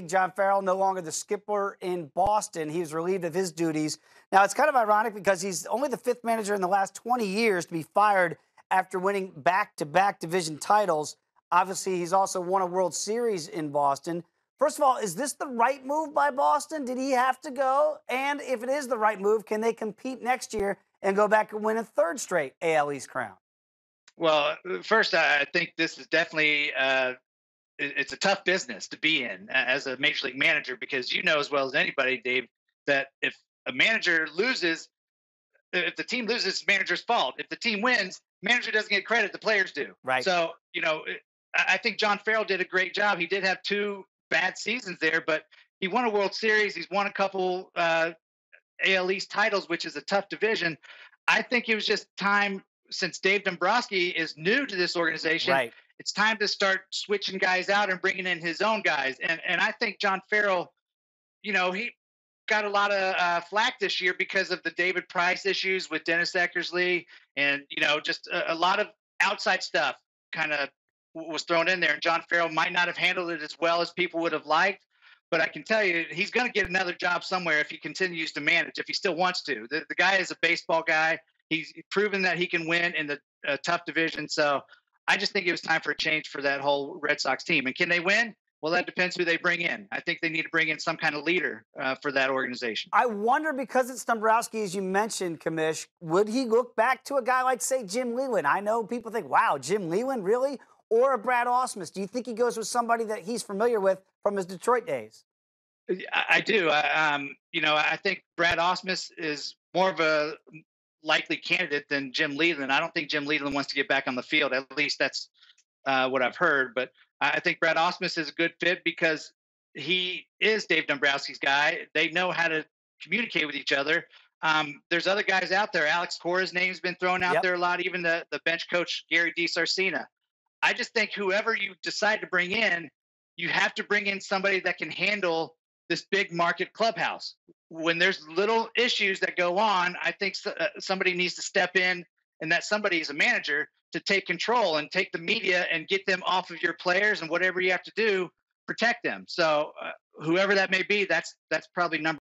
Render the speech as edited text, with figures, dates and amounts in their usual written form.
John Farrell no longer the skipper in Boston. He was relieved of his duties. Now, it's kind of ironic because he's only the fifth manager in the last 20 years to be fired after winning back-to-back division titles. Obviously, he's also won a World Series in Boston. First of all, is this the right move by Boston? Did he have to go? And if it is the right move, can they compete next year and go back and win a third straight AL East crown? Well, first, I think this is definitely it's a tough business to be in as a major league manager, because you know as well as anybody, Dave, that if a manager loses, if the team loses, it's the manager's fault. If the team wins, manager doesn't get credit, the players do. Right. So, I think John Farrell did a great job. He did have two bad seasons there, but he won a World Series. He's won a couple AL East titles, which is a tough division. I think it was just time, since Dave Dombrowski is new to this organization. Right. It's time to start switching guys out and bringing in his own guys. And I think John Farrell, he got a lot of flack this year because of the David Price issues with Dennis Eckersley, and just a lot of outside stuff kind of was thrown in there. And John Farrell might not have handled it as well as people would have liked, but I can tell you he's going to get another job somewhere if he continues to manage, if he still wants to. The guy is a baseball guy. He's proven that he can win in the tough division. So I just think it was time for a change for that whole Red Sox team. And can they win? Well, that depends who they bring in. I think they need to bring in some kind of leader for that organization. I wonder, because it's Dombrowski, as you mentioned, Kamish, would he look back to a guy like, say, Jim Leyland? I know people think, wow, Jim Leyland, really? Or a Brad Ausmus? Do you think he goes with somebody that he's familiar with from his Detroit days? I do. I think Brad Ausmus is more of a likely candidate than Jim Leyland. I don't think Jim Leyland wants to get back on the field. At least that's what I've heard. But I think Brad Ausmus is a good fit because he is Dave Dombrowski's guy. They know how to communicate with each other. There's other guys out there. Alex Cora's name's been thrown out there a lot. Even the bench coach, Gary DiSarcina. I just think whoever you decide to bring in, you have to bring in somebody that can handle this big market clubhouse. When there's little issues that go on, I think somebody needs to step in, and that somebody is a manager, to take control and take the media and get them off of your players, and whatever you have to do, protect them. So whoever that may be, that's probably number